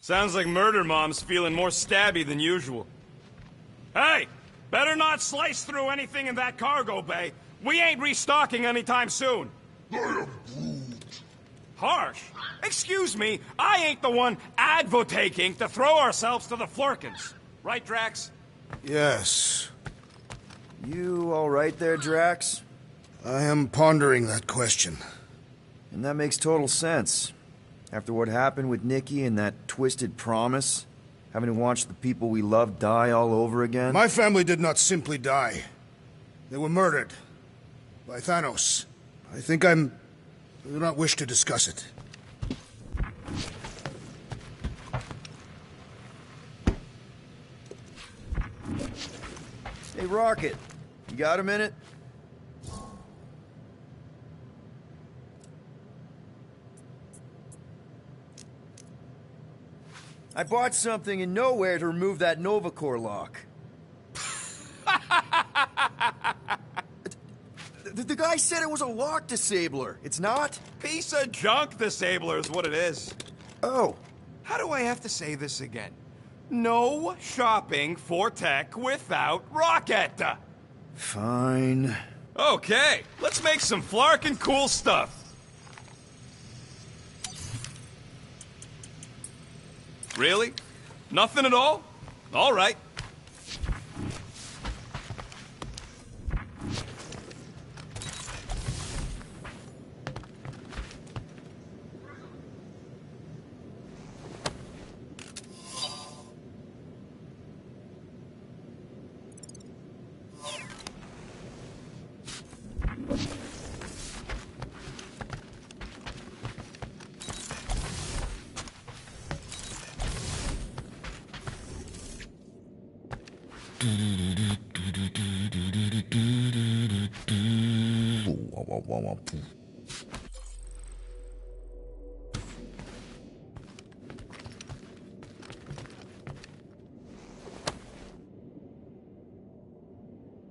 Sounds like Murder Mom's feeling more stabby than usual. Hey! Better not slice through anything in that cargo bay. We ain't restocking anytime soon. I am Groot. Harsh? Excuse me, I ain't the one advocating to throw ourselves to the Flurkins. Right, Drax? Yes. You all right there, Drax? I am pondering that question. And that makes total sense. After what happened with Nikki and that twisted promise, having to watch the people we love die all over again. My family did not simply die. They were murdered. By Thanos. I do not wish to discuss it. Hey, Rocket. You got a minute? I bought something in Nowhere to remove that Nova Corps lock. The guy said it was a lock disabler. It's not? Piece of junk disabler is what it is. Oh. How do I have to say this again? No shopping for tech without Rocket! Fine. Okay, let's make some flarkin' cool stuff. Really? Nothing at all? All right.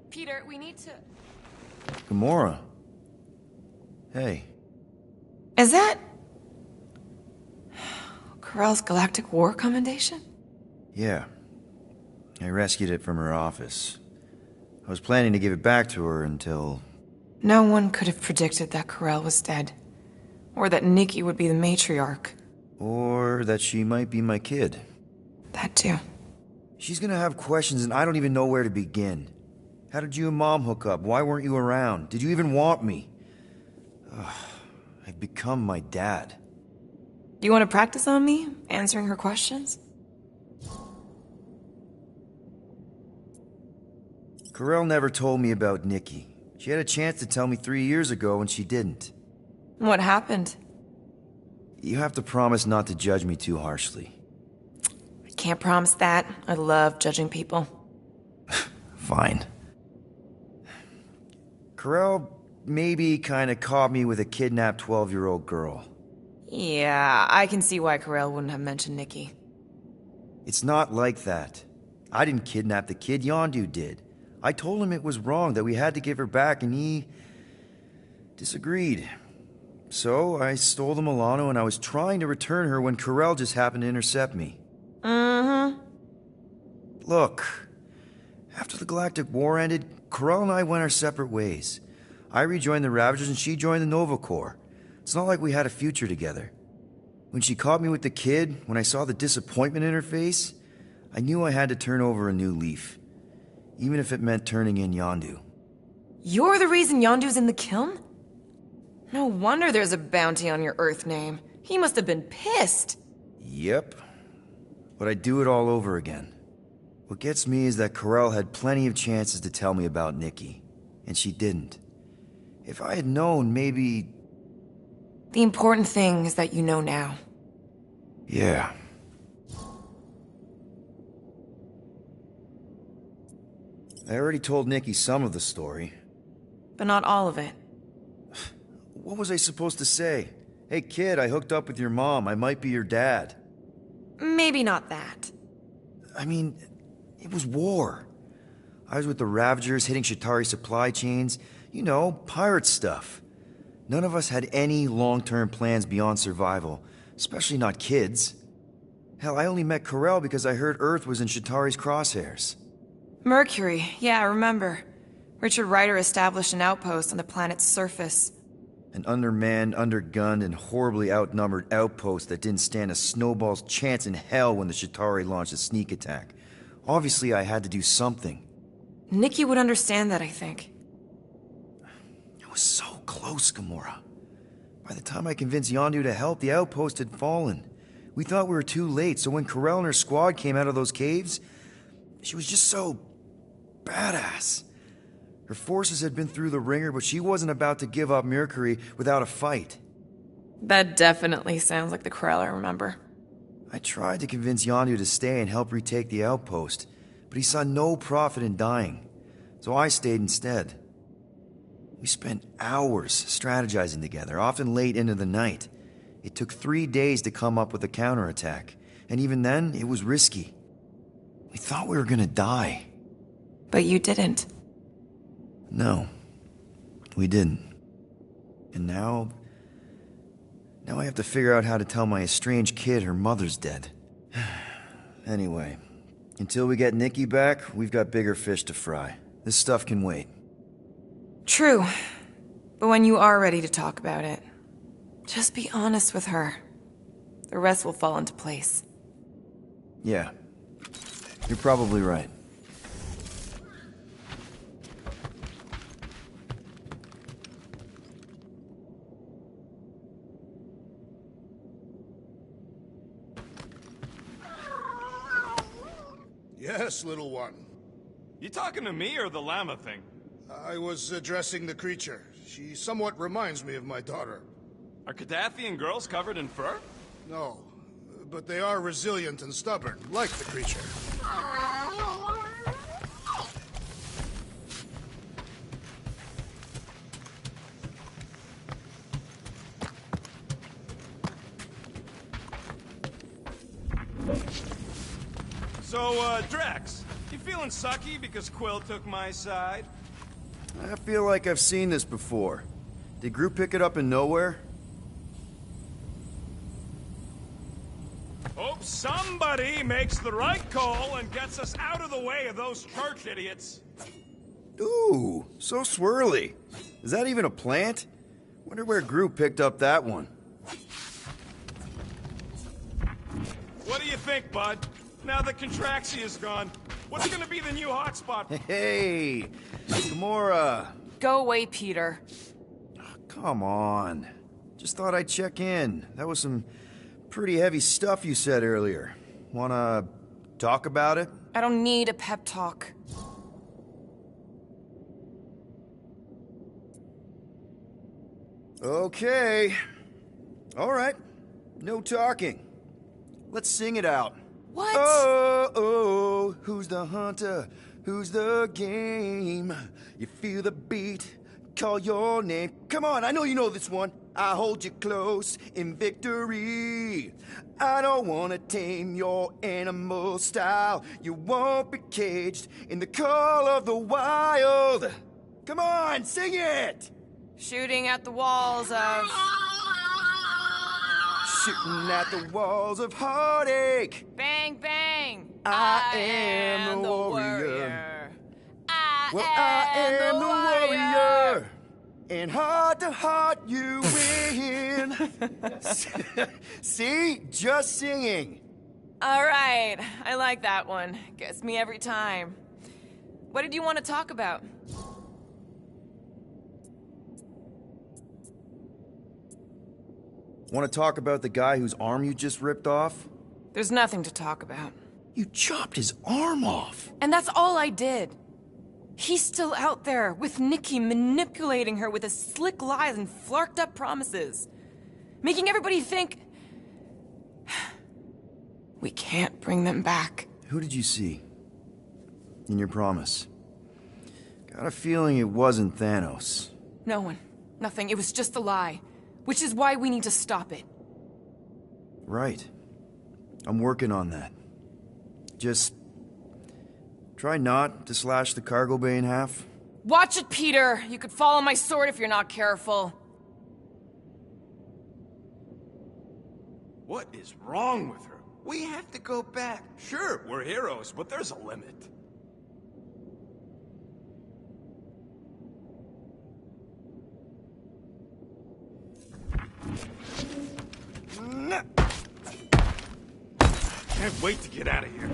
Peter, we need to... Gamora. Hey. Is that... Corell's Galactic War Commendation? Yeah. I rescued it from her office. I was planning to give it back to her until... No one could have predicted that Corell was dead. Or that Nikki would be the matriarch. Or that she might be my kid. That too. She's gonna have questions and I don't even know where to begin. How did you and Mom hook up? Why weren't you around? Did you even want me? Ugh, I've become my dad. Do you want to practice on me, answering her questions? Corell never told me about Nikki. She had a chance to tell me 3 years ago and she didn't. What happened? You have to promise not to judge me too harshly. I can't promise that. I love judging people. Fine. Corell maybe kinda caught me with a kidnapped 12-year-old girl. Yeah, I can see why Corell wouldn't have mentioned Nikki. It's not like that. I didn't kidnap the kid, Yondu did. I told him it was wrong, that we had to give her back, and he... disagreed. So, I stole the Milano and I was trying to return her when Corell just happened to intercept me. Mm-hmm. Look, after the Galactic War ended, Corell and I went our separate ways. I rejoined the Ravagers and she joined the Nova Corps. It's not like we had a future together. When she caught me with the kid, when I saw the disappointment in her face, I knew I had to turn over a new leaf. Even if it meant turning in Yondu. You're the reason Yondu's in the kiln? No wonder there's a bounty on your Earth name. He must have been pissed. Yep. But I'd do it all over again. What gets me is that Corell had plenty of chances to tell me about Nikki. And she didn't. If I had known, maybe... The important thing is that you know now. Yeah. I already told Nikki some of the story. But not all of it. What was I supposed to say? Hey kid, I hooked up with your mom. I might be your dad. Maybe not that. I mean, it was war. I was with the Ravagers, hitting Chitauri supply chains. You know, pirate stuff. None of us had any long-term plans beyond survival. Especially not kids. Hell, I only met Corell because I heard Earth was in Shatari's crosshairs. Mercury, yeah, I remember. Richard Ryder established an outpost on the planet's surface. An undermanned, undergunned, and horribly outnumbered outpost that didn't stand a snowball's chance in hell when the Shatari launched a sneak attack. Obviously, I had to do something. Nikki would understand that, I think. I was so close, Gamora. By the time I convinced Yondu to help, the outpost had fallen. We thought we were too late, so when Corell and her squad came out of those caves, she was just so badass. Her forces had been through the ringer, but she wasn't about to give up Mercury without a fight. That definitely sounds like the Corell I remember. I tried to convince Yondu to stay and help retake the outpost, but he saw no profit in dying, so I stayed instead. We spent hours strategizing together, often late into the night. It took 3 days to come up with a counterattack, and even then, it was risky. We thought we were gonna die. But you didn't. No, we didn't. And now I have to figure out how to tell my estranged kid her mother's dead. Anyway, until we get Nikki back, we've got bigger fish to fry. This stuff can wait. True. But when you are ready to talk about it, just be honest with her. The rest will fall into place. Yeah, you're probably right. Yes, little one. You talking to me or the llama thing? I was addressing the creature. She somewhat reminds me of my daughter. Are Cadathian girls covered in fur? No, but they are resilient and stubborn, like the creature. So, Drax, you feeling sucky because Quill took my side? I feel like I've seen this before. Did Groot pick it up in nowhere? Hope somebody makes the right call and gets us out of the way of those church idiots. Ooh, so swirly. Is that even a plant? Wonder where Groot picked up that one. What do you think, bud? Now that Contraxia's gone, what's gonna be the new hotspot? Hey, Gamora. Go away, Peter. Come on. Just thought I'd check in. That was some pretty heavy stuff you said earlier. Wanna talk about it? I don't need a pep talk. Okay. All right. No talking. Let's sing it out. What? Oh, oh, who's the hunter? Who's the game? You feel the beat, call your name. Come on, I know you know this one. I hold you close in victory. I don't wanna tame your animal style. You won't be caged in the call of the wild. Come on, sing it! Shooting at the walls of... Shooting at the walls of heartache. Bang, bang! I am the warrior. I am the warrior. And heart to heart, you win. See? Just singing. All right, I like that one. Gets me every time. What did you want to talk about? Want to talk about the guy whose arm you just ripped off? There's nothing to talk about. You chopped his arm off. And that's all I did. He's still out there, with Nikki manipulating her with his slick lies and flarked up promises. Making everybody think... we can't bring them back. Who did you see? In your promise? Got a feeling it wasn't Thanos. No one. Nothing. It was just a lie. Which is why we need to stop it. Right. I'm working on that. Just... try not to slash the cargo bay in half. Watch it, Peter! You could fall on my sword if you're not careful. What is wrong with her? We have to go back. Sure, we're heroes, but there's a limit. Can't wait to get out of here.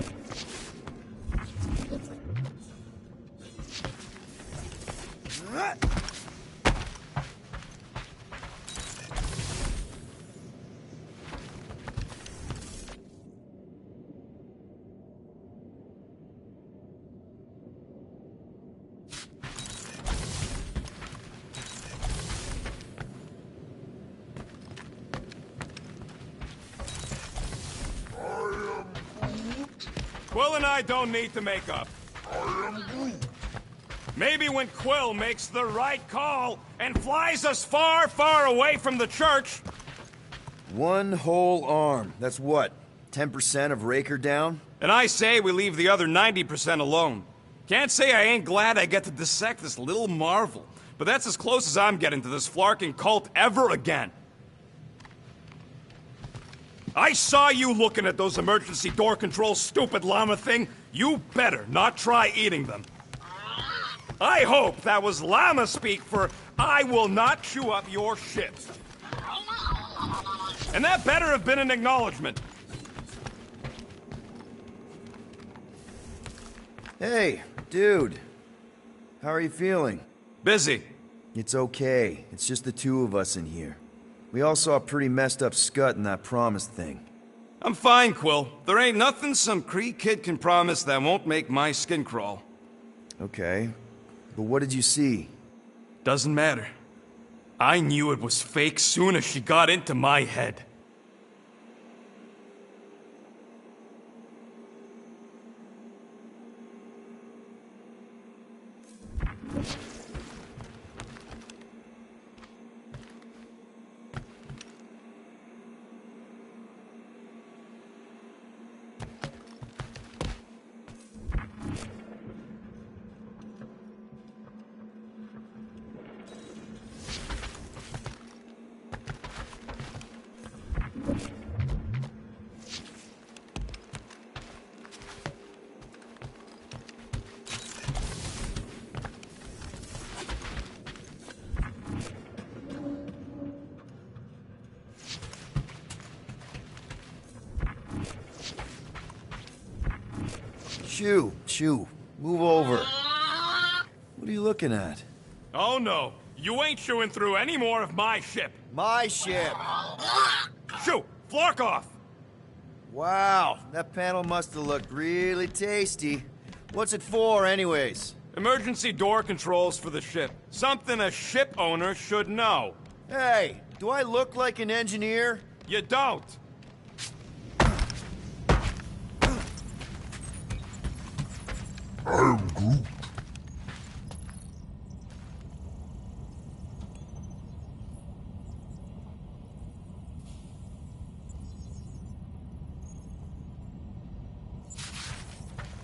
Quill and I don't need to make up. Maybe when Quill makes the right call and flies us far, far away from the church... One whole arm. That's what? 10% of Raker down? And I say we leave the other 90% alone. Can't say I ain't glad I get to dissect this little marvel, but that's as close as I'm getting to this flarking cult ever again. I saw you looking at those emergency door controls, stupid llama thing. You better not try eating them. I hope that was llama speak for I will not chew up your shit. And that better have been an acknowledgement. Hey, dude. How are you feeling? Busy. It's okay. It's just the two of us in here. We all saw a pretty messed up scut in that promise thing. I'm fine, Quill. There ain't nothing some Cree kid can promise that won't make my skin crawl. Okay. But what did you see? Doesn't matter. I knew it was fake soon as she got into my head. Shoo, move over. What are you looking at? Oh no, you ain't chewing through any more of my ship. My ship! Shoo, flark off! Wow, that panel must have looked really tasty. What's it for, anyways? Emergency door controls for the ship. Something a ship owner should know. Hey, do I look like an engineer? You don't. I am Groot.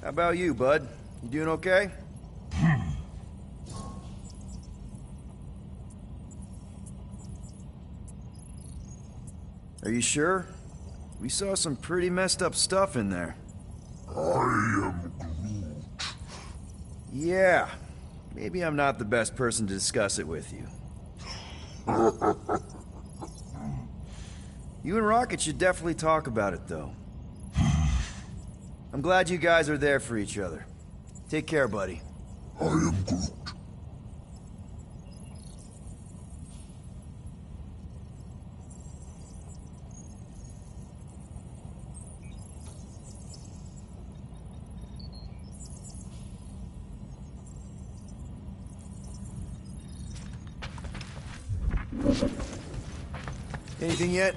How about you, bud? You doing okay? Are you sure? We saw some pretty messed up stuff in there. I am Groot. Yeah. Maybe I'm not the best person to discuss it with you. You and Rocket should definitely talk about it, though. I'm glad you guys are there for each other. Take care, buddy. I am Groot. Anything yet?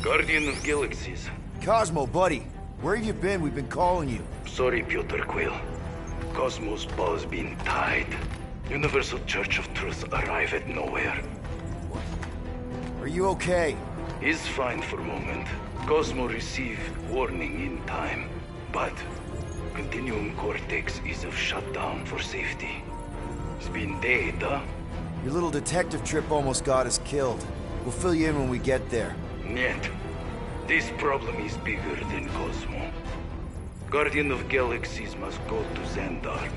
Guardian of Galaxies. Cosmo, buddy. Where have you been? We've been calling you. Sorry, Piotr Quill. Cosmos bow's been tied. Universal Church of Truth arrive at nowhere. Are you okay? He's fine for a moment. Cosmo receive warning in time. But Continuum Cortex is of shutdown for safety. It's been dead, huh? Your little detective trip almost got us killed. We'll fill you in when we get there. Нет. This problem is bigger than Cosmo. Guardian of Galaxies must go to Xandar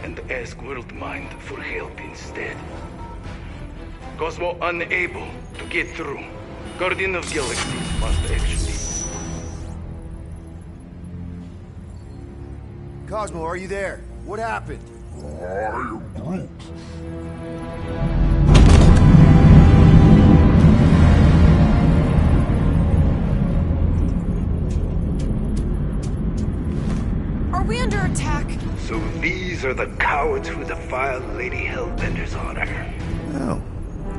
and ask Worldmind for help instead. Cosmo unable to get through. Guardian of Galaxies must actually... Cosmo, are you there? What happened? I am Groot. Are we under attack? So these are the cowards who defile Lady Hellbender's honor. Oh,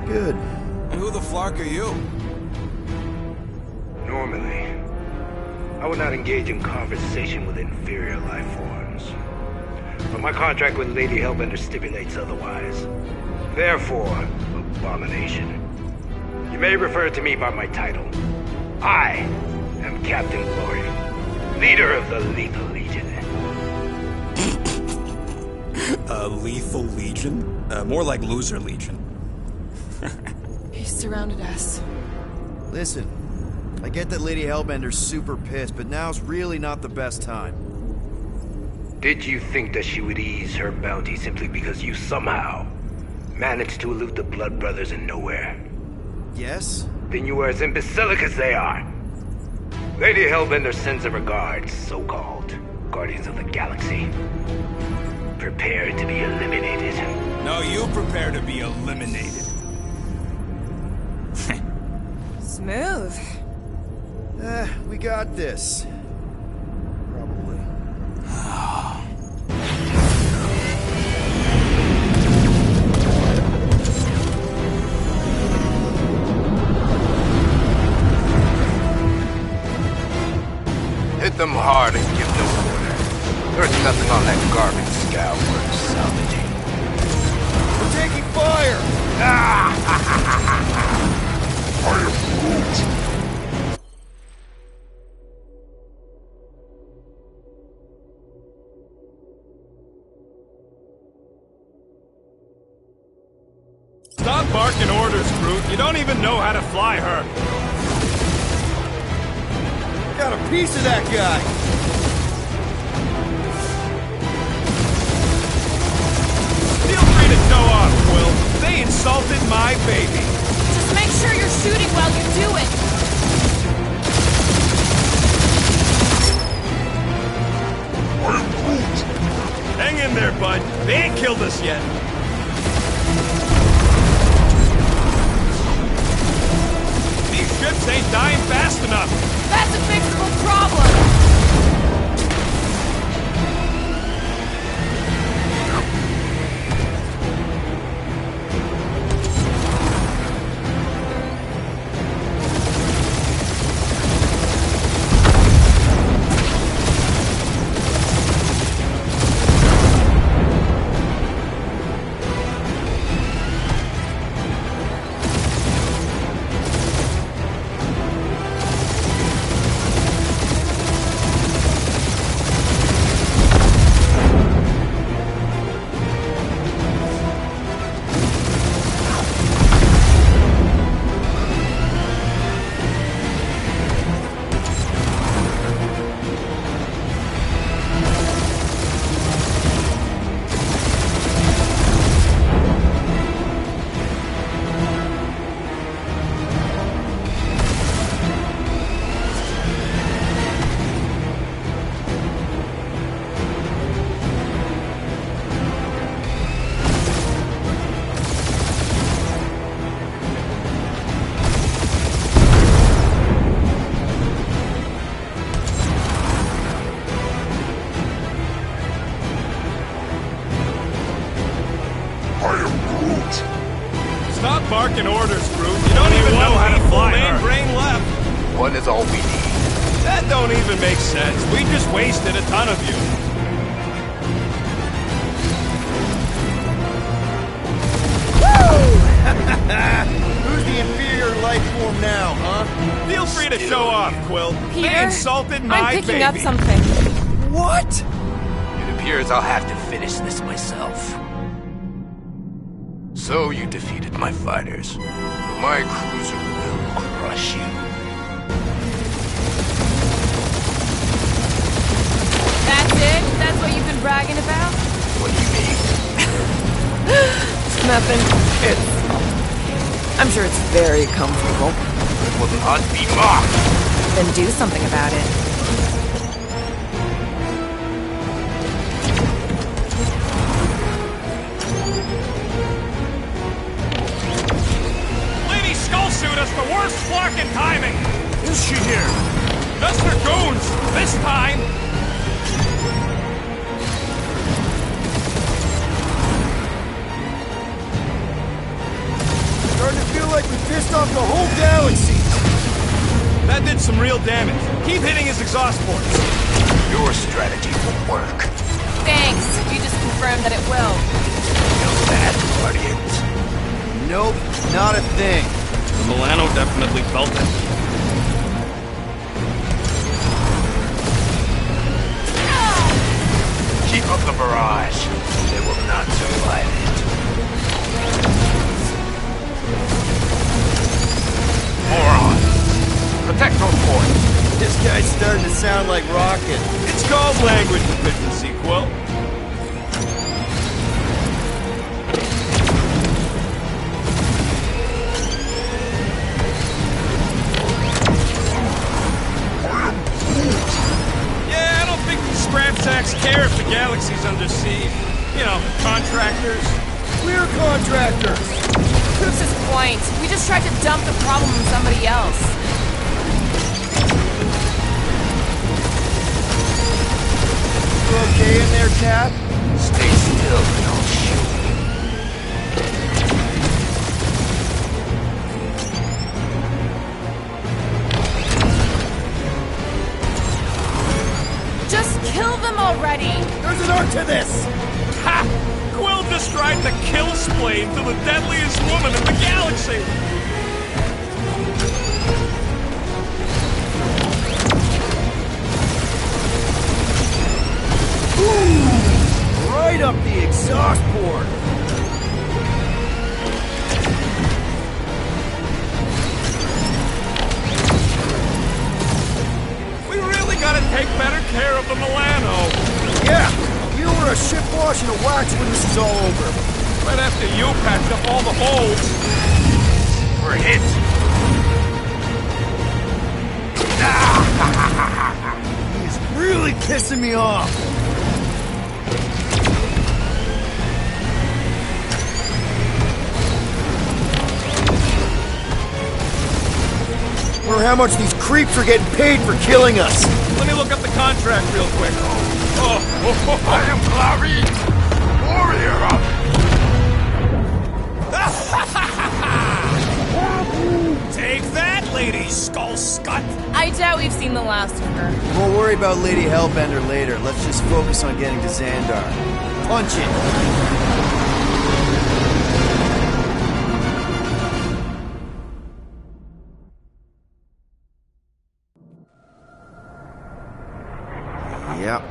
good. And who the flark are you? Normally, I would not engage in conversation with inferior life forms. But my contract with Lady Hellbender stipulates otherwise. Therefore, abomination. You may refer to me by my title. I am Captain Glory, leader of the Lethal Legion. Lethal Legion? More like Loser Legion. He surrounded us. Listen, I get that Lady Hellbender's super pissed, but now's really not the best time. Did you think that she would ease her bounty simply because you somehow managed to elude the Blood Brothers in nowhere? Yes? Then you were as imbecilic as they are. Lady Hellbender sends her regards, so-called Guardians of the Galaxy. Prepare to be eliminated. No, you prepare to be eliminated. Smooth. We got this. Probably. Hit them hard and give no order. There's nothing on that garbage scow worth salvaging. We're taking fire! I am Groot. Stop barking orders, Groot. You don't even know how to fly her. Got a piece of that guy! Feel free to show off, Quill. They insulted my baby. Just make sure you're shooting while you do it. I am Groot. Hang in there, bud. They ain't killed us yet. These ships ain't dying fast enough. That's a fixable problem. Stop barking orders, Groot. You don't even know how to fly her. Brain left. One is all we need. That don't even make sense. We just wasted a ton of you. Who's the inferior life form now, huh? Feel free to show off, Quill. Peter, They insulted my I'm picking up baby. something. What? It appears I'll have to finish this myself. So you defeated my fighters. My cruiser will crush you. That's it? That's what you've been bragging about? What do you mean? Nothing. I'm sure it's very comfortable. It will not be mocked. Then do something about it. Lady Skullsuit has the worst flarkin' timing! Is she here? Just her goons! This time! Starting to feel like we pissed off the whole galaxy. That did some real damage. Keep hitting his exhaust ports. Your strategy will work. Thanks. You just confirmed that it will. Feel that, Guardians? Nope, not a thing. The Milano definitely felt it. Keep up the barrage. They will not survive it. Moron! Protect those ports. This guy's starting to sound like Rocket. It's called language efficiency, Quill. Yeah, I don't think the scrap sacks care if the galaxy's under siege. You know, contractors. We're contractors. Proves his point. We just tried to dump the problem on somebody else. You okay in there, Cap? Stay still and I'll shoot you. Just kill them already! There's an art to this! Ha! Quill described the kill splane to the deadliest woman in the galaxy! Ooh! Right up the exhaust port! We really gotta take better care of the Milano. Yeah! You were a ship washing a wax when this is all over. Right after you patched up all the holes. We're hit. He's really pissing me off. Or how much these creeps are getting paid for killing us. Let me look up the contract real quick. I am Clary, warrior of... Take that, Lady Skullscut! I doubt we've seen the last of her. We'll worry about Lady Hellbender later. Let's just focus on getting to Xandar. Punch it! Yep.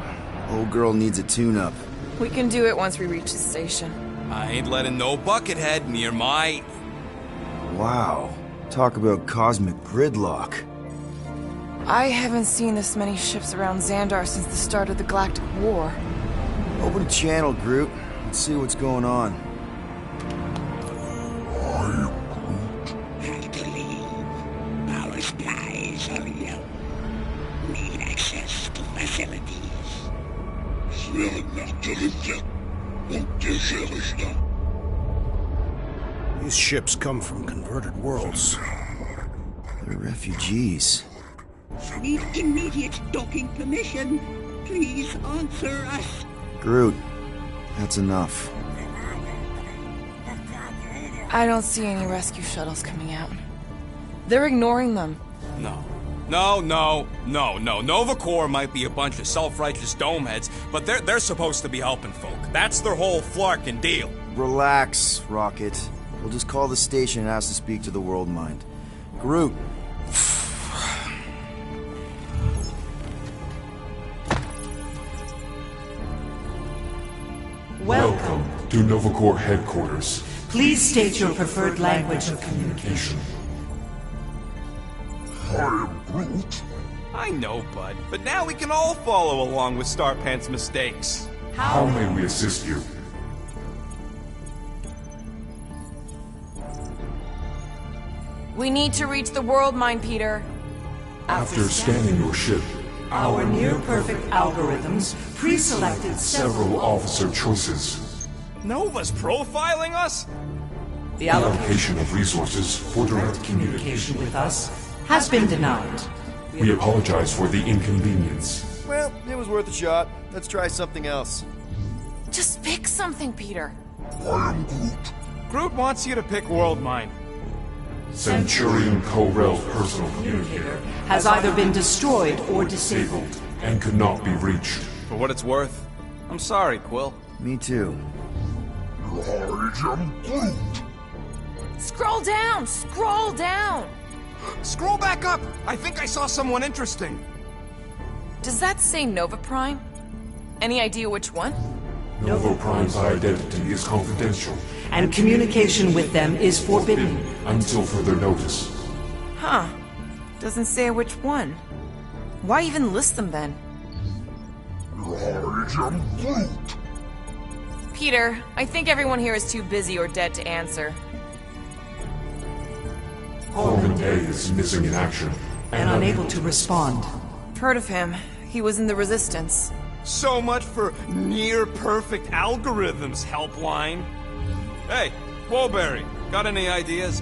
Old girl needs a tune-up. We can do it once we reach the station. I ain't letting no buckethead near my... Wow. Talk about cosmic gridlock. I haven't seen this many ships around Xandar since the start of the Galactic War. Open a channel, Groot. Let's see what's going on. Hard to leave. Power supplies are low. Need access to facilities. These ships come from converted worlds. They're refugees. Need immediate docking permission. Please answer us. Groot, that's enough. I don't see any rescue shuttles coming out. They're ignoring them. No. Nova Corps might be a bunch of self-righteous domeheads, but they're supposed to be helping folk. That's their whole flarkin' deal. Relax, Rocket. We'll just call the station and ask to speak to the World Mind. Groot. Welcome to Novacore headquarters. Please state your preferred language of communication. I am Groot. I know, bud, but now we can all follow along with Starpant's mistakes. How may we assist you? We need to reach the world mine, Peter. After scanning your ship, Our near-perfect algorithms pre-selected several officer choices. Nova's profiling us? The Allocation of resources for direct communication. communication with us has been denied. We apologize for the inconvenience. Well, it was worth a shot. Let's try something else. Just pick something, Peter. I am Groot. Groot wants you to pick World Mine. Centurion Co-Rel's personal communicator Has either been destroyed or disabled. and could not be reached. For what it's worth, I'm sorry, Quill. Me too. I am Groot. Scroll down! Scroll down! Scroll back up! I think I saw someone interesting. Does that say Nova Prime? Any idea which one? Nova Prime's identity is confidential And communication with them is forbidden. until further notice. Huh. Doesn't say which one. Why even list them then? I am Groot. Peter, I think everyone here is too busy or dead to answer. Coleman A is missing in action And unable to respond. Heard of him. He was in the Resistance. So much for near-perfect algorithms, Helpline. Hey, Woolberry, got any ideas?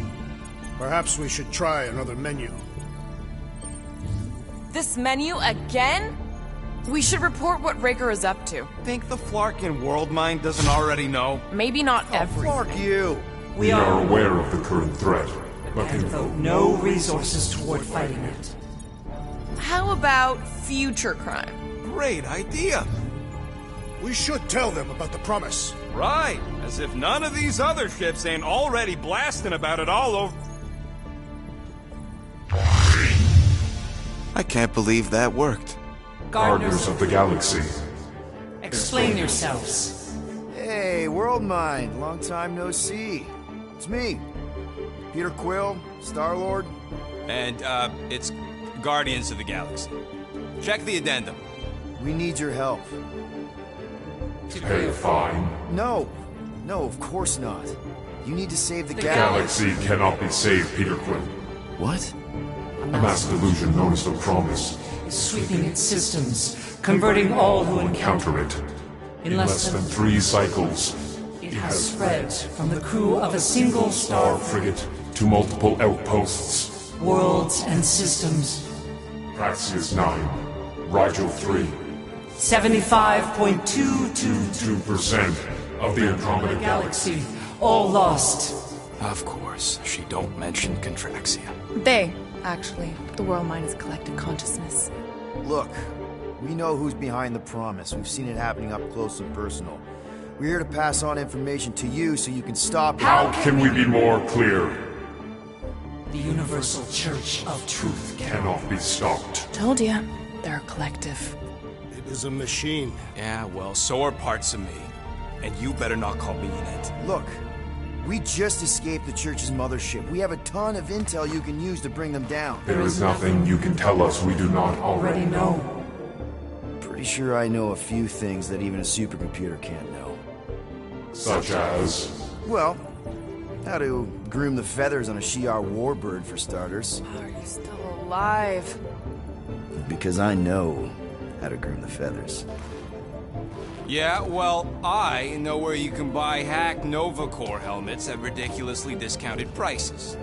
Perhaps we should try another menu. This menu again? We should report what Raker is up to. Think the Flarkin World Mine doesn't already know? Maybe not everything. Fuck you! We are aware of the current threat, but And can devote no resources toward fighting it. How about future crime? Great idea. We should tell them about the promise. Right, as if none of these other ships ain't already blasting about it all over. I can't believe that worked. Gardeners of the Galaxy. Explain yourselves. Hey, World Mind, long time no see. It's me, Peter Quill, Star-Lord. And, it's Guardians of the Galaxy. Check the addendum. We need your help. Pay a fine. No, of course not. You need to save the The galaxy. Galaxy cannot be saved, Peter Quill. What? A mass delusion known as the Promise. Is sweeping its systems, converting all who encounter Counter it. In In less than 3 cycles, it has spread from the crew of a single Star star frigate to multiple outposts. worlds and systems. Praxius 9, Rigel 3, 75.222 2% of the Andromeda Galaxy. galaxy, all lost. Of course, she don't mention Contraxia. They, actually. The world mine is collective consciousness. Look, we know who's behind the promise. We've seen it happening up close and personal. We're here to pass on information to you so you can stop it. How can we be more clear? The Universal Church of Truth Cannot be stopped. Told ya. They're a collective. It is a machine. Yeah, well, so are parts of me. And you better not call me in it. Look, we just escaped the Church's mothership. We have a ton of intel you can use to bring them down. There is nothing you can tell us we do not already already know. Pretty sure I know a few things that even a supercomputer can't know. Such as... Well, how to groom the feathers on a Shi'ar warbird, for starters. How are you still alive? Because I know how to groom the feathers. Yeah, well, I know where you can buy hacked Novacore helmets at ridiculously discounted prices.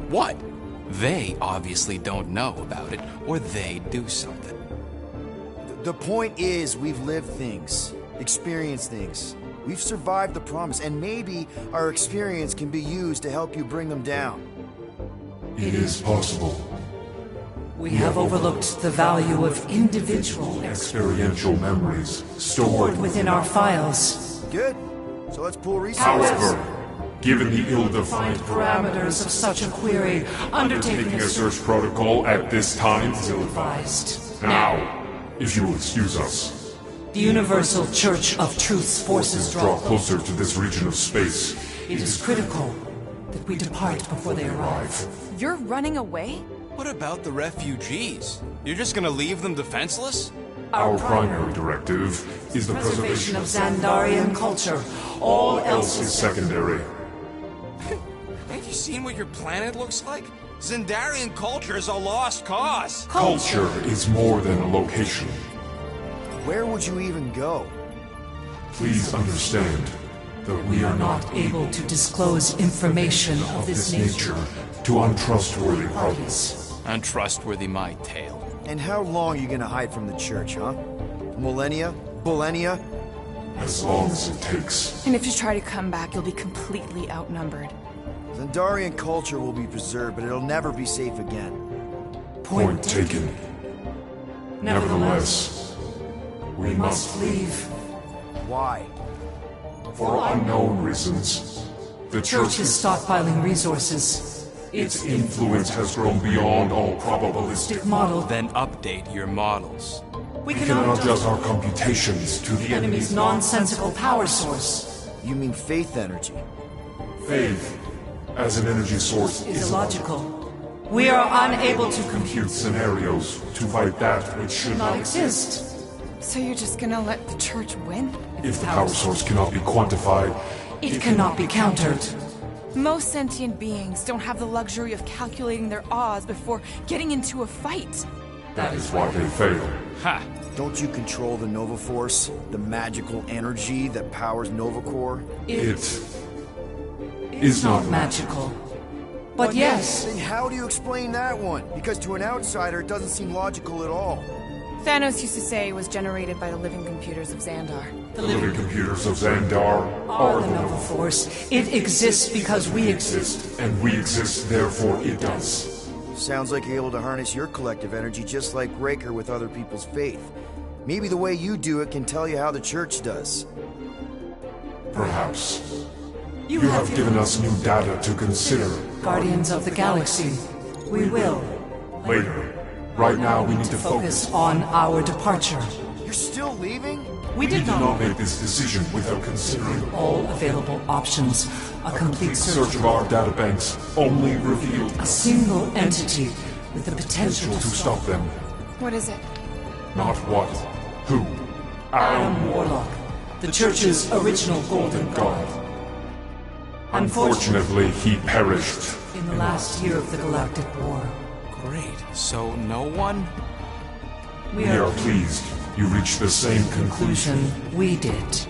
What? They obviously don't know about it, or they do something. The point is, we've lived things, experienced things. We've survived the promise, and maybe our experience can be used to help you bring them down. It is possible. We have overlooked the value of individual Experiential memories stored within our files. Good. So let's pull resources. However, given the ill-defined Parameters of such a query, undertaking taking a search protocol at this time, advised. now, if you will excuse us. The Universal Church of Truth's forces Draw closer to this region of space. It is critical that we depart before they arrive. You're running away? What about the refugees? You're just gonna leave them defenseless? Our primary directive is the preservation of Xandarian culture. All else is secondary. Have you seen what your planet looks like? Xandarian culture is a lost cause. Culture is more than a location. Where would you even go? Please understand that we are not able to disclose information of this nature to untrustworthy parties. Untrustworthy my tale. And how long are you gonna hide from the church, huh? Millennia? Millennia? As long as it takes. And if you try to come back, you'll be completely outnumbered. Xandarian culture will be preserved, but it'll never be safe again. Point taken. Nevertheless, we must leave. Why? For unknown reasons. The Church is stockpiling resources. Its influence has grown beyond all probabilistic model. Then update your models. We can adjust our computations to the enemy's nonsensical power source. You mean faith energy? Faith, as an energy source, is illogical. We are unable to compute scenarios to fight that which should not exist. So you're just gonna let the church win? If the power source cannot be quantified, it cannot be countered. Most sentient beings don't have the luxury of calculating their odds before getting into a fight. That is why they fail. Ha! Don't you control the Nova Force? The magical energy that powers Nova Corps? It is not magical. But yes. Then how do you explain that one? Because to an outsider, it doesn't seem logical at all. Thanos used to say it was generated by the living computers of Xandar. The living computers of Xandar are the Nova Force. It exists because we exist. And we exist, therefore it does. Sounds like you're able to harness your collective energy just like Raker with other people's faith. Maybe the way you do it can tell you how the church does. Perhaps. You have given us new data to consider. Guardians of the Galaxy. We will. Later. Right now, we need to focus on our departure. You're still leaving? We did not make this decision without considering all available options. A complete search of our databanks only revealed a single entity with the potential to stop them. What is it? Not what. Who? Adam Warlock, the Church's original Golden God. Unfortunately, he perished in the last year of the Galactic War. Great. So no one? We are pleased you reached the same conclusion we did.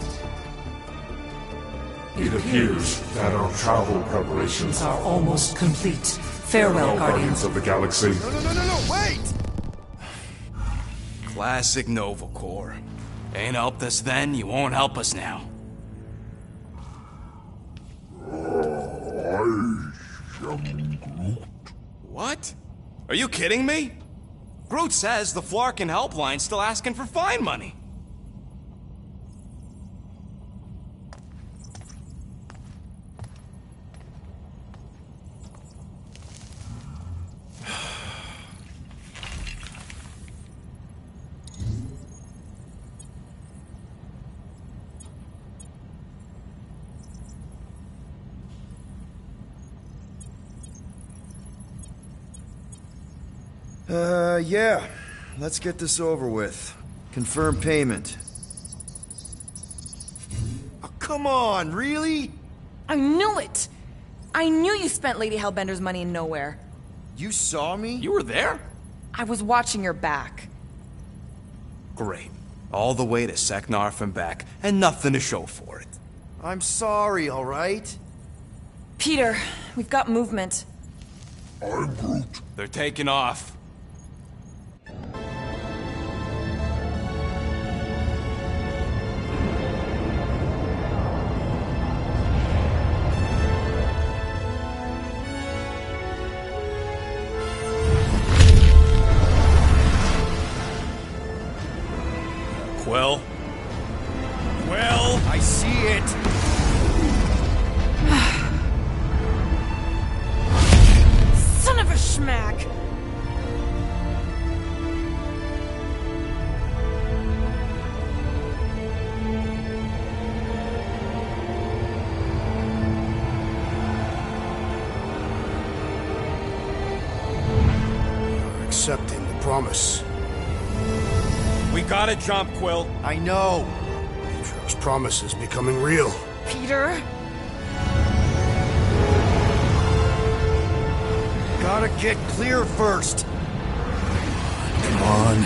It appears that our travel preparations are almost complete. Farewell, Guardians of the Galaxy. No, wait! Classic Nova Corps. Ain't helped us then, you won't help us now. I am Groot. What? Are you kidding me? Groot says the Flarkin helpline's still asking for fine money. Yeah. Let's get this over with. Confirm payment. Oh, come on, really? I knew it! I knew you spent Lady Hellbender's money in nowhere. You saw me? You were there? I was watching your back. Great. All the way to Seknarf and back, and nothing to show for it. I'm sorry, alright? Peter, we've got movement. I'm Groot. They're taking off. Quill? Quill? I see it! Son of a schmack! promise. We gotta jump, Quill. I know. Atriox's promise is becoming real. Peter? Gotta get clear first. Come on.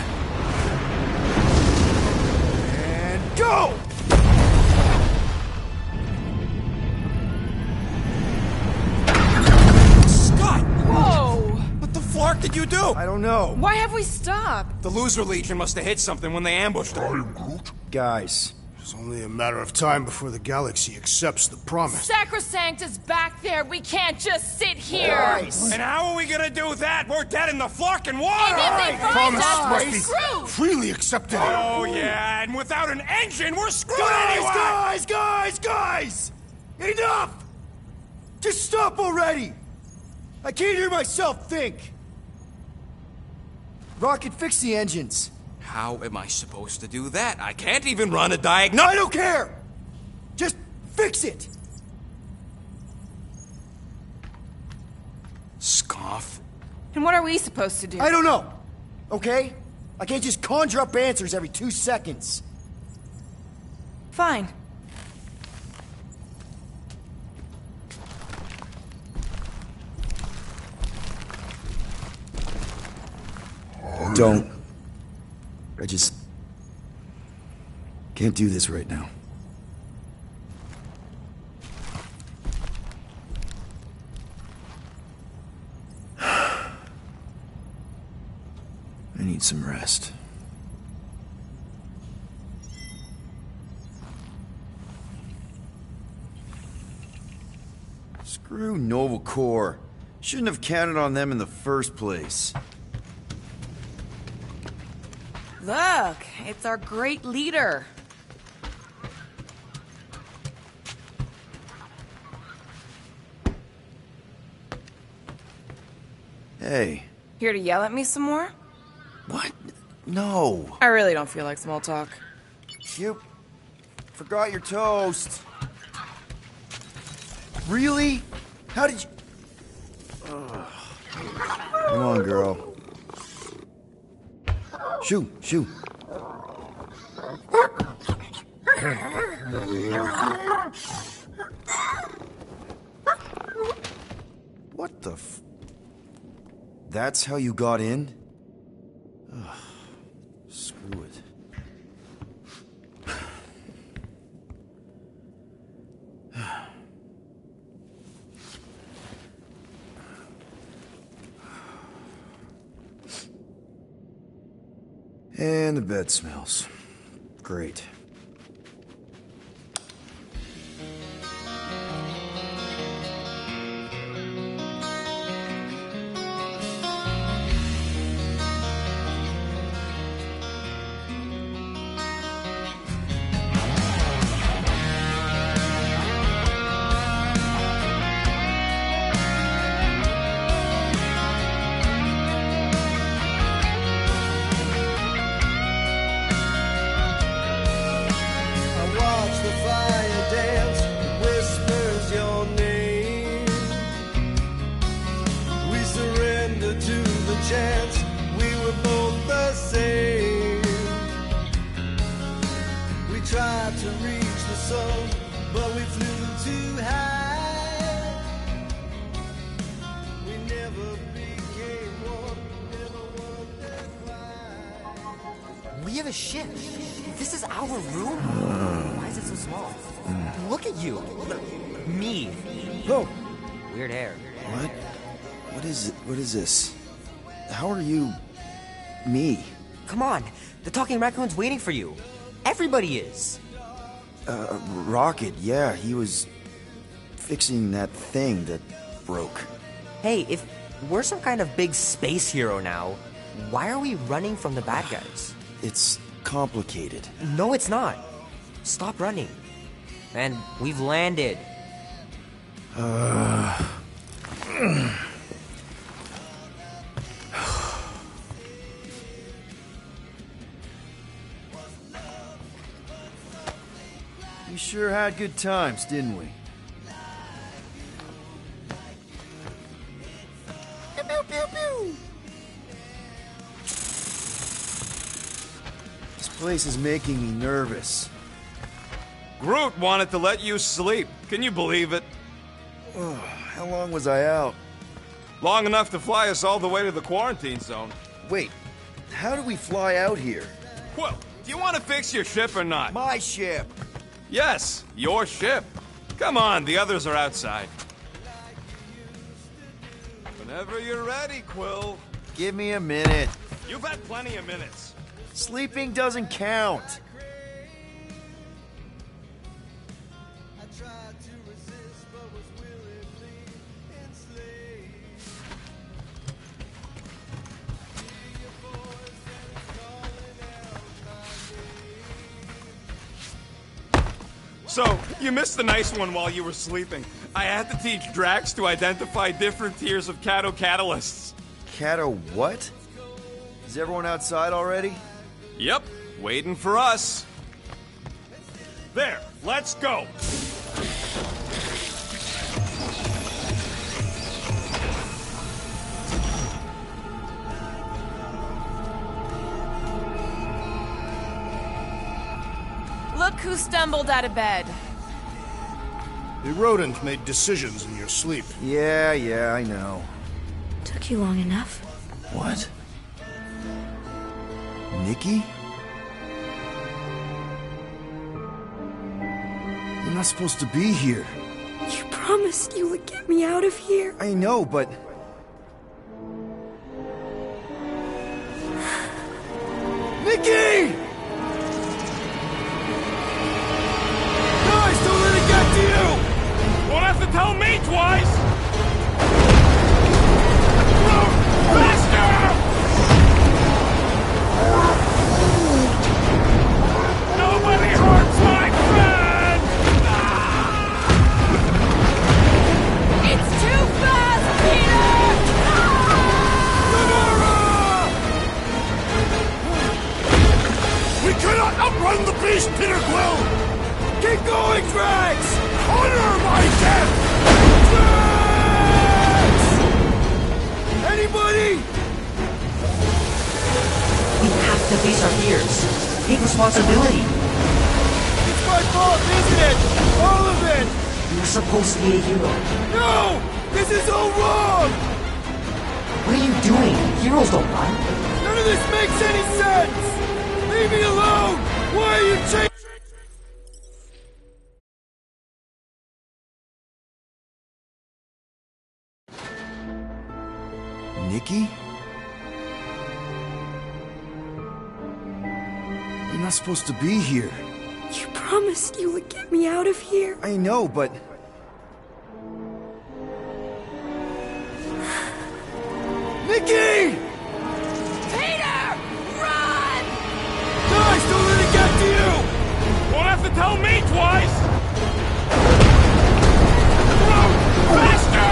And go! Scott! Whoa! What the flark did you do? I don't know. Why have we stopped? The Loser Legion must have hit something when they ambushed her. Guys, It's only a matter of time before the galaxy accepts the promise. Sacrosanct is back there. We can't just sit here. guys. And how are we gonna do that? We're dead in the flarkin' water! And if they find Promise us, must we're be screwed. freely accepted. Oh, yeah, and without an engine, we're screwed anyway! Guys! Enough! Just stop already! I can't hear myself think! Rocket, fix the engines. How am I supposed to do that? I can't even run a I diagnostic. don't care! Just fix it! Scoff. And what are we supposed to do? I don't know, okay? I can't just conjure up answers every 2 seconds. Fine. Don't. I just can't do this right now. I need some rest. Screw Nova Corps. Shouldn't have counted on them in the first place. Look, it's our great leader. Hey. Here to yell at me some more? What? No. I really don't feel like small talk. You forgot your toast. Really? How did you... Ugh. Come on, girl. Shoo, shoo. What the f... That's how you got in? Ugh. Screw it. And the bed smells. Great. We have a ship. This is our room. Why is it so small? Look at you. Me. Oh. Weird hair. What? What is it? What is this? How are you... me? Come on. The talking raccoon's waiting for you. Everybody is. Rocket, yeah, he was fixing that thing that broke. Hey, if we're some kind of big space hero now, why are we running from the bad guys? It's complicated. No, it's not. Stop running. And we've landed. We sure had good times, didn't we? Pew, pew, pew, pew. place is making me nervous. Groot wanted to let you sleep. Can you believe it? How long was I out? Long enough to fly us all the way to the quarantine zone. Wait, how do we fly out here? Quill, do you want to fix your ship or not? My ship! Yes, your ship. Come on, the others are outside. Whenever you're ready, Quill. Give me a minute. You've had plenty of minutes. Sleeping doesn't count. So, you missed the nice one while you were sleeping. I had to teach Drax to identify different tiers of Cato catalysts. Cato what? Is everyone outside already? Yep, waiting for us. There, let's go. Look who stumbled out of bed. The rodent made decisions in your sleep. Yeah, I know. Took you long enough. What? Nikki? You're not supposed to be here. You promised you would get me out of here. I know, but... Nikki! Guys, don't let it get to you! Won't have to tell me twice! Run! Faster! Nobody hurts my friend! It's too fast, Peter! We cannot outrun the beast, Peter Quill! Keep going, Drax! Honor my death! Drax! Anybody? We have to face our fears. Take responsibility. It's my fault, isn't it? All of it! You're supposed to be a hero. No! This is all wrong! What are you doing? Heroes don't run. None of this makes any sense! Leave me alone! Why are you chasing? Nikki? You're not supposed to be here. You promised you would get me out of here. I know, but... Nikki! Peter! Run! Guys, don't let it get to you! Won't have to tell me twice! Run! Faster!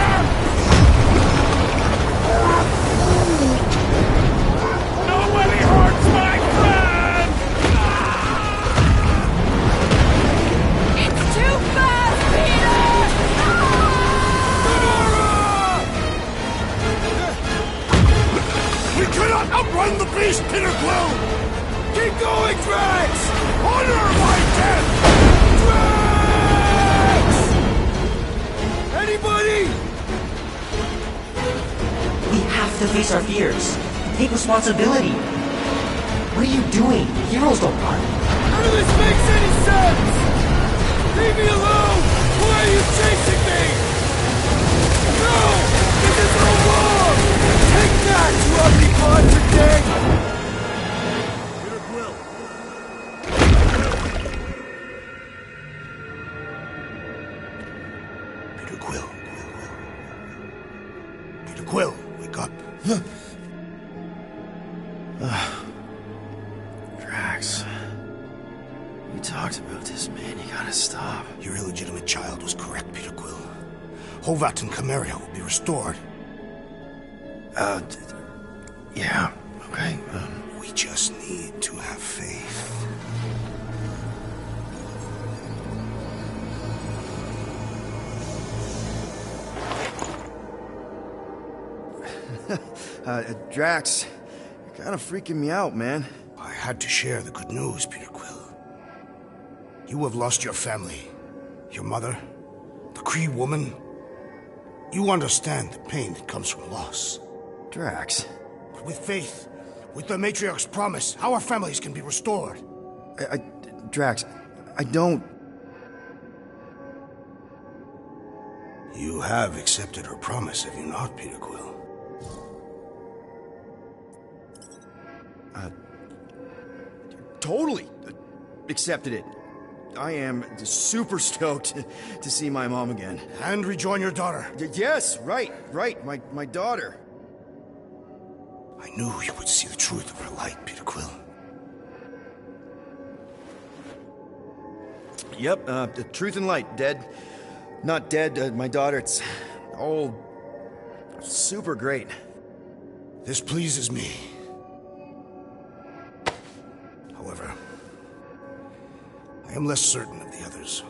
Nobody hurts my friend! It's too fast, Peter! We cannot outrun the beast, Peter Quill! Keep going, Drax! Honor my death! Drax! Anybody? We have to face our fears. Take responsibility. What are you doing? Heroes don't run. None of this makes any sense! Leave me alone! Why are you chasing me? No! This is all wrong! Take that, you ugly contradict! Peter Quill. Peter Quill. Peter Quill, wake up. Drax. We talked about this, man. You gotta stop. Your illegitimate child was correct, Peter Quill. Hovat and Chimeria will be restored. Yeah, okay. We just need to have faith. Drax, you're kind of freaking me out, man. I had to share the good news, Peter Quill. You have lost your family, your mother, the Kree woman. You understand the pain that comes from loss. Drax. But with faith, with the Matriarch's promise, our families can be restored. Drax, I don't... You have accepted her promise, have you not, Peter Quill? Totally accepted it. I am super stoked to see my mom again. And rejoin your daughter. Yes, right, my daughter. I knew you would see the truth of her light, Peter Quill. Yep, the truth and light, dead. Not dead, my daughter, it's all super great. This pleases me. However, I am less certain of the others.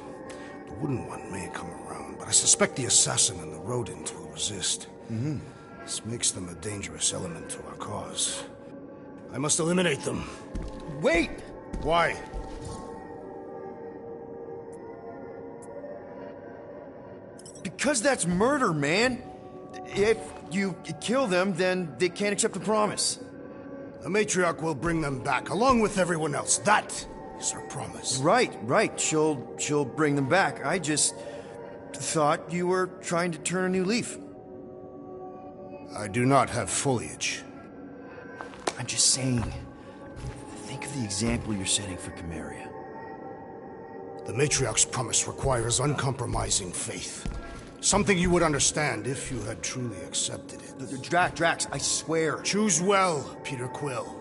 The Wooden One may come around, but I suspect the assassin and the rodent will resist. This makes them a dangerous element to our cause. I must eliminate them. Wait! Why? Because that's murder, man. If you kill them, then they can't accept the promise. The Matriarch will bring them back, along with everyone else. That is her promise. Right. She'll bring them back. I just thought you were trying to turn a new leaf. I do not have foliage. I'm just saying, think of the example you're setting for Camarria. The Matriarch's promise requires uncompromising faith. Something you would understand if you had truly accepted it. Drax, I swear. Choose well, Peter Quill.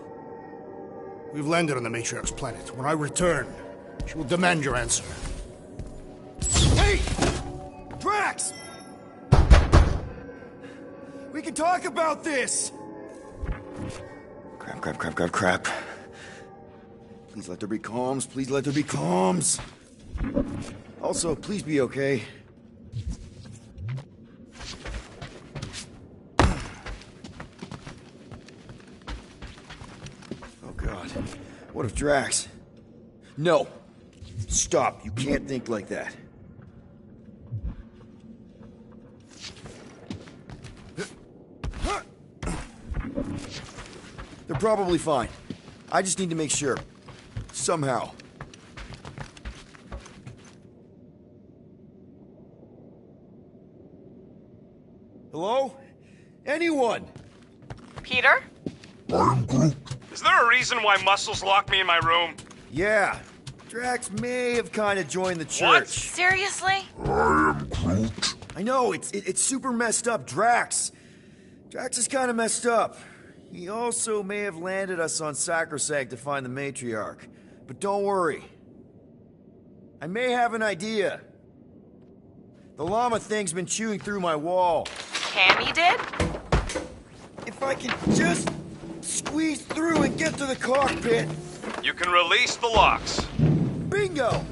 We've landed on the Matriarch's planet. When I return, she will demand your answer. Hey! Drax! We can talk about this! Crap. Please let there be calms. Please let there be calms. Also, please be okay. Oh God. What if Drax... No. Stop. You can't think like that. They're probably fine. I just need to make sure. Somehow. Hello? Anyone? Peter? I am Groot. Is there a reason why Muscles locked me in my room? Yeah. Drax may have kind of joined the church. What? Seriously? I am Groot. I know, it's super messed up, Drax. Drax is kind of messed up. He also may have landed us on Sacrosanct to find the Matriarch. But don't worry. I may have an idea. The llama thing's been chewing through my wall. Cammy did? If I can just squeeze through and get to the cockpit. You can release the locks. Bingo!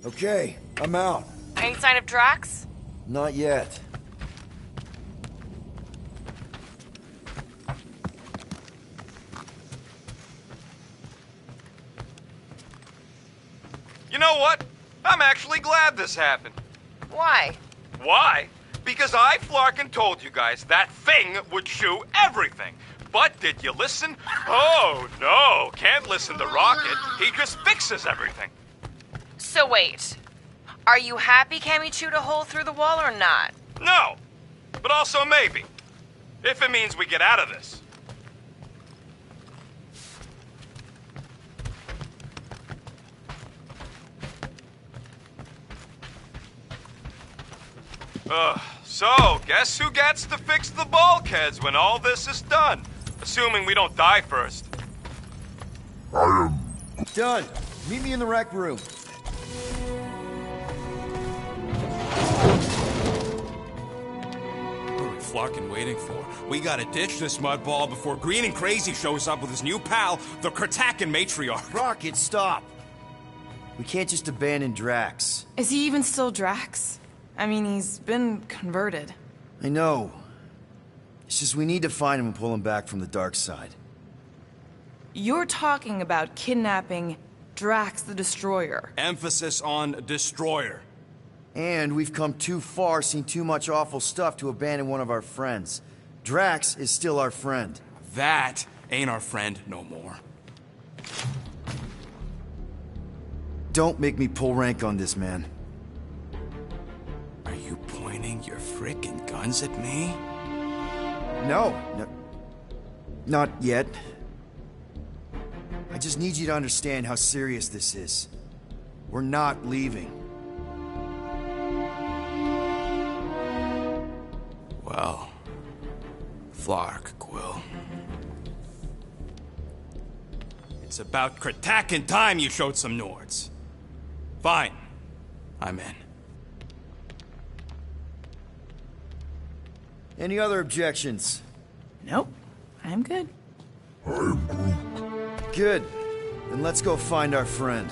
Okay, I'm out. Any sign of Drax? Not yet. You know what? I'm actually glad this happened. Why? Why? Because I, Flarkin, told you guys that thing would chew everything. But did you listen? Oh, no. Can't listen to Rocket. He just fixes everything. So wait. Are you happy Cammy chewed a hole through the wall or not? No. But also maybe. If it means we get out of this. So, guess who gets to fix the bulkheads when all this is done? Assuming we don't die first. I am... Done. Meet me in the rec room. What are we Flarkin waiting for? We gotta ditch this mudball before Green and Crazy shows up with his new pal, the Kratakan Matriarch. Rocket, stop! We can't just abandon Drax. Is he even still Drax? I mean, he's been converted. I know. It's just we need to find him and pull him back from the dark side. You're talking about kidnapping Drax the Destroyer. Emphasis on destroyer. And we've come too far, seen too much awful stuff to abandon one of our friends. Drax is still our friend. That ain't our friend no more. Don't make me pull rank on this, man. Are you pointing your frickin' guns at me? No, not yet. I just need you to understand how serious this is. We're not leaving. Well, Flark, Quill. It's about Kratakin time you showed some Nords. Fine. I'm in. Any other objections? Nope. I'm good. I am Groot. Good. Then let's go find our friend.